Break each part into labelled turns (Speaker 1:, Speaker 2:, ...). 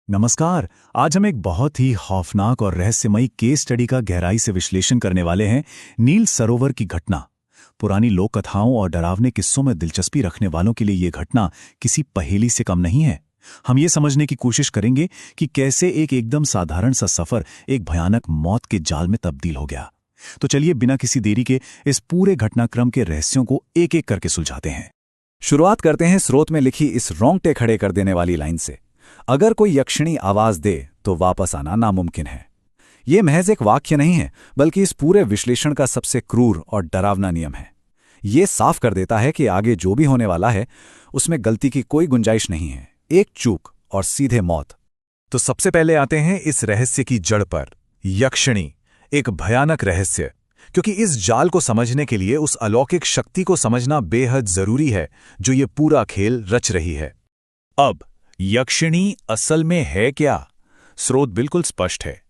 Speaker 1: नमस्कार। आज हम एक बहुत ही खौफनाक और रहस्यमयी केस स्टडी का गहराई से विश्लेषण करने वाले हैं। नील सरोवर की घटना। पुरानी लोक कथाओं और डरावने किस्सों में दिलचस्पी रखने वालों के लिए ये घटना किसी पहेली से कम नहीं है। हम ये समझने की कोशिश करेंगे कि कैसे एक एकदम साधारण सा सफर एक भयानक मौत के जाल में तब्दील हो गया। तो चलिए बिना किसी देरी के इस पूरे घटनाक्रम के रहस्यों को एक एक करके सुलझाते हैं।
Speaker 2: शुरुआत करते हैं स्रोत में लिखी इस रोंगटे खड़े कर देने वाली लाइन से। अगर कोई यक्षिणी आवाज दे तो वापस आना नामुमकिन है। ये महज एक वाक्य नहीं है, बल्कि इस पूरे विश्लेषण का सबसे क्रूर और डरावना नियम है। ये साफ कर देता है कि आगे जो भी होने वाला है उसमें गलती की कोई गुंजाइश नहीं है। एक चूक और सीधे मौत।
Speaker 3: तो सबसे पहले आते हैं इस रहस्य की जड़ पर। यक्षिणी एक भयानक रहस्य, क्योंकि इस जाल को समझने के लिए उस अलौकिक शक्ति को समझना बेहद जरूरी है जो ये पूरा खेल रच रही है। अब यक्षिणी असल में है क्या? स्रोत बिल्कुल स्पष्ट है।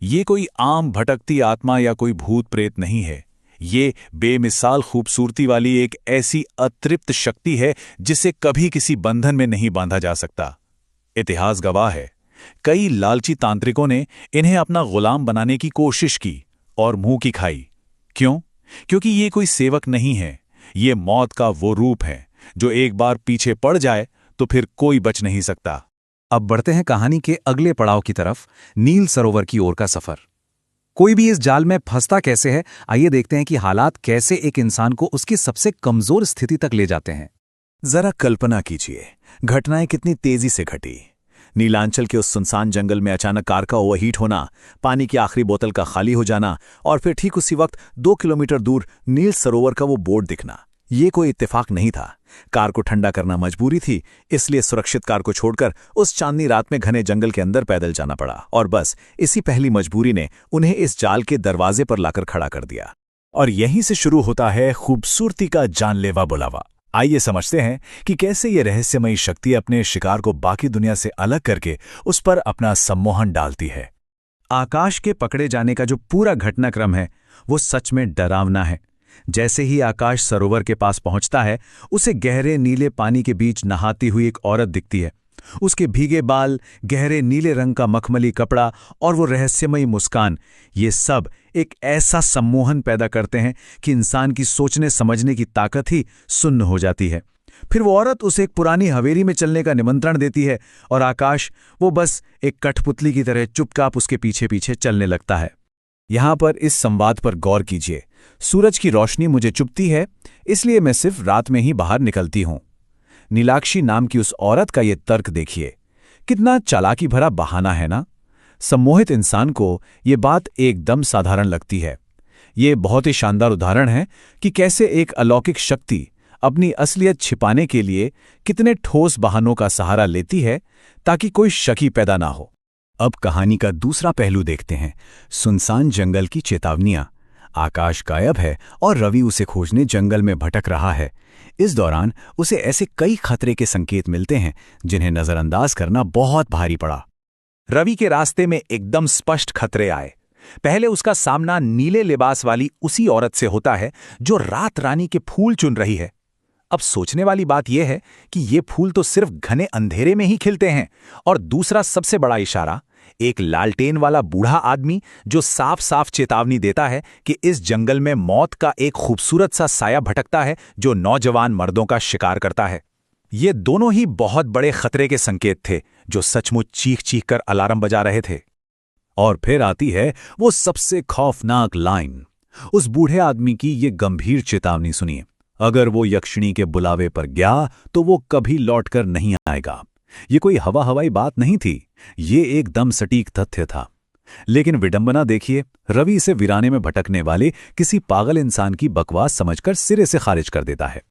Speaker 3: ये कोई आम भटकती आत्मा या कोई भूत प्रेत नहीं है। ये बेमिसाल खूबसूरती वाली एक ऐसी अतृप्त शक्ति है जिसे कभी किसी बंधन में नहीं बांधा जा सकता। इतिहास गवाह है, कई लालची तांत्रिकों ने इन्हें अपना गुलाम बनाने की कोशिश की और मुंह की खाई। क्यों? क्योंकि ये कोई सेवक नहीं है। ये मौत का वो रूप है जो एक बार पीछे पड़ जाए तो फिर कोई बच नहीं सकता।
Speaker 2: अब बढ़ते हैं कहानी के अगले पड़ाव की तरफ, नील सरोवर की ओर का सफर। कोई भी इस जाल में फंसता कैसे है, आइए देखते हैं कि हालात कैसे एक इंसान को उसकी सबसे कमजोर स्थिति तक ले जाते हैं।
Speaker 3: जरा कल्पना कीजिए, घटनाएं कितनी तेजी से घटी। नीलांचल के उस सुनसान जंगल में अचानक कार का ओवरहीट होना, पानी की आखिरी बोतल का खाली हो जाना और फिर ठीक उसी वक्त 2 किलोमीटर दूर नील सरोवर का वो बोर्ड दिखना। ये कोई इत्तेफाक नहीं था। कार को ठंडा करना मजबूरी थी, इसलिए सुरक्षित कार को छोड़कर उस चांदनी रात में घने जंगल के अंदर पैदल जाना पड़ा। और बस इसी पहली मजबूरी ने उन्हें इस जाल के दरवाजे पर लाकर खड़ा कर दिया।
Speaker 1: और यहीं से शुरू होता है खूबसूरती का जानलेवा बुलावा। आइए समझते हैं कि कैसे ये रहस्यमयी शक्ति अपने शिकार को बाकी दुनिया से अलग करके उस पर अपना सम्मोहन डालती है।
Speaker 2: आकाश के पकड़े जाने का जो पूरा घटनाक्रम है वो सच में डरावना है। जैसे ही आकाश सरोवर के पास पहुंचता है, उसे गहरे नीले पानी के बीच नहाती हुई एक औरत दिखती है। उसके भीगे बाल, गहरे नीले रंग का मखमली कपड़ा और वो रहस्यमयी मुस्कान, ये सब एक ऐसा सम्मोहन पैदा करते हैं कि इंसान की सोचने समझने की ताकत ही सुन्न हो जाती है। फिर वो औरत उसे एक पुरानी हवेली में चलने का निमंत्रण देती है और आकाश वो बस एक कठपुतली की तरह चुपचाप उसके पीछे पीछे चलने लगता है। यहां पर इस संवाद पर गौर कीजिए। सूरज की रोशनी मुझे चुभती है, इसलिए मैं सिर्फ रात में ही बाहर निकलती हूं। नीलाक्षी नाम की उस औरत का ये तर्क देखिए, कितना चालाकी भरा बहाना है ना। सम्मोहित इंसान को ये बात एकदम साधारण लगती है। ये बहुत ही शानदार उदाहरण है कि कैसे एक अलौकिक शक्ति अपनी असलियत छिपाने के लिए कितने ठोस बहानों का सहारा लेती है ताकि कोई शक पैदा ना हो।
Speaker 1: अब कहानी का दूसरा पहलू देखते हैं। सुनसान जंगल की चेतावनियां। आकाश गायब है और रवि उसे खोजने जंगल में भटक रहा है। इस दौरान उसे ऐसे कई खतरे के संकेत मिलते हैं जिन्हें नजरअंदाज करना बहुत भारी पड़ा।
Speaker 3: रवि के रास्ते में एकदम स्पष्ट खतरे आए। पहले उसका सामना नीले लिबास वाली उसी औरत से होता है जो रात रानी के फूल चुन रही है। अब सोचने वाली बात यह है कि ये फूल तो सिर्फ घने अंधेरे में ही खिलते हैं। और दूसरा सबसे बड़ा इशारा, एक लालटेन वाला बूढ़ा आदमी जो साफ साफ चेतावनी देता है कि इस जंगल में मौत का एक खूबसूरत सा साया भटकता है जो नौजवान मर्दों का शिकार करता है। ये दोनों ही बहुत बड़े खतरे के संकेत थे जो सचमुच चीख चीख कर अलार्म बजा रहे थे।
Speaker 1: और फिर आती है वो सबसे खौफनाक लाइन। उस बूढ़े आदमी की ये गंभीर चेतावनी सुनिए, अगर वो यक्षिणी के बुलावे पर गया तो वो कभी लौटकर नहीं आएगा। ये कोई हवाई बात नहीं थी, ये एकदम सटीक तथ्य था। लेकिन विडंबना देखिए, रवि इसे वीराने में भटकने वाले किसी पागल इंसान की बकवास समझकर सिरे से खारिज कर देता है।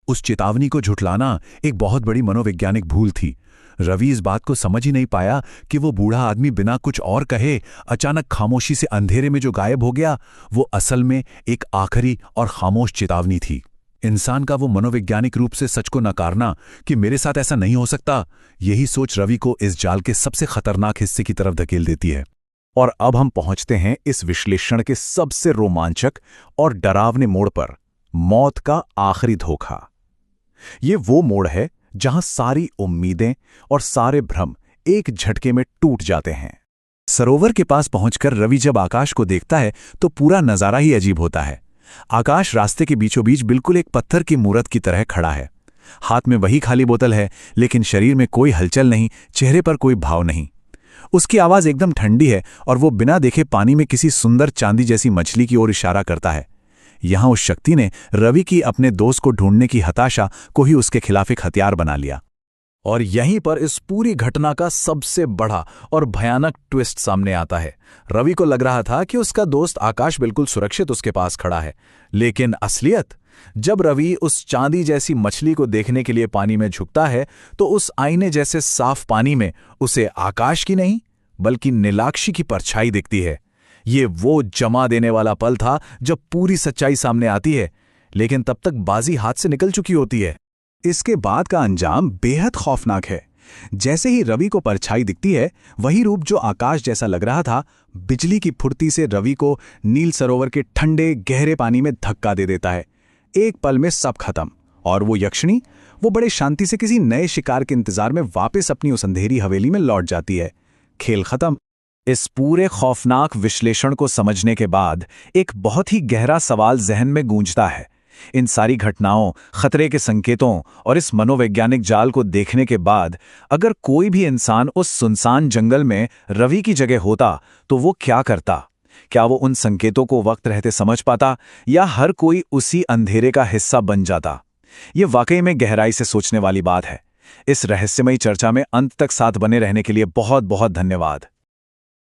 Speaker 3: उस चेतावनी को झुठलाना एक बहुत बड़ी मनोवैज्ञानिक भूल थी। रवि इस बात को समझ ही नहीं पाया कि वो बूढ़ा आदमी बिना कुछ और कहे अचानक खामोशी से अंधेरे में जो गायब हो गया, वो असल में एक आखिरी और खामोश चेतावनी थी। इंसान का वो मनोवैज्ञानिक रूप से सच को नकारना कि मेरे साथ ऐसा नहीं हो सकता, यही सोच रवि को इस जाल के सबसे खतरनाक हिस्से की तरफ धकेल देती है।
Speaker 1: और अब हम पहुंचते हैं इस विश्लेषण के सबसे रोमांचक और डरावने मोड़ पर, मौत का आखिरी धोखा। ये वो मोड़ है जहां सारी उम्मीदें और सारे भ्रम
Speaker 3: एक झटके में टूट जाते हैं। सरोवर के पास पहुंचकर रवि जब आकाश को देखता है तो पूरा नजारा ही अजीब होता है। आकाश रास्ते के बीचों बीच बिल्कुल एक पत्थर की मूरत की तरह खड़ा है। हाथ में वही खाली बोतल है, लेकिन शरीर में कोई हलचल नहीं, चेहरे पर कोई भाव नहीं। उसकी आवाज एकदम ठंडी है और वो बिना देखे पानी में किसी सुंदर चांदी जैसी मछली की ओर इशारा करता है। यहां उस शक्ति ने रवि की अपने दोस्त को ढूंढने की हताशा को ही उसके खिलाफ एक हथियार बना लिया। और यहीं पर इस पूरी घटना का सबसे बड़ा और भयानक ट्विस्ट सामने आता है। रवि को लग रहा था कि उसका दोस्त आकाश बिल्कुल सुरक्षित उसके पास खड़ा है, लेकिन असलियत जब रवि उस चांदी जैसी मछली को देखने के लिए पानी में झुकता है तो उस आईने जैसे साफ पानी में उसे आकाश की नहीं बल्कि नीलाक्षी की परछाई दिखती है। ये वो जमा देने वाला पल था जब पूरी सच्चाई सामने आती है, लेकिन तब तक बाजी हाथ से निकल चुकी होती है।
Speaker 1: इसके बाद का अंजाम बेहद खौफनाक है। जैसे ही रवि को परछाई दिखती है, वही रूप जो आकाश जैसा लग रहा था, बिजली की फुर्ती से रवि को नील सरोवर के ठंडे गहरे पानी में धक्का दे देता है। एक पल में सब खत्म, और वो यक्षिणी वो बड़े शांति से किसी नए शिकार के इंतजार में वापस अपनी उस अंधेरी हवेली में लौट जाती है। खेल खत्म। इस पूरे खौफनाक विश्लेषण को समझने के बाद एक बहुत ही गहरा सवाल जहन में गूंजता है। इन सारी घटनाओं, खतरे के संकेतों और इस मनोवैज्ञानिक जाल को देखने के बाद अगर कोई भी इंसान उस सुनसान जंगल में रवि की जगह होता तो वो क्या करता? क्या वो उन संकेतों को वक्त रहते समझ पाता, या हर कोई उसी अंधेरे का हिस्सा बन जाता? ये वाकई में गहराई से सोचने वाली बात है। इस रहस्यमयी चर्चा में अंत तक साथ बने रहने के लिए बहुत बहुत धन्यवाद।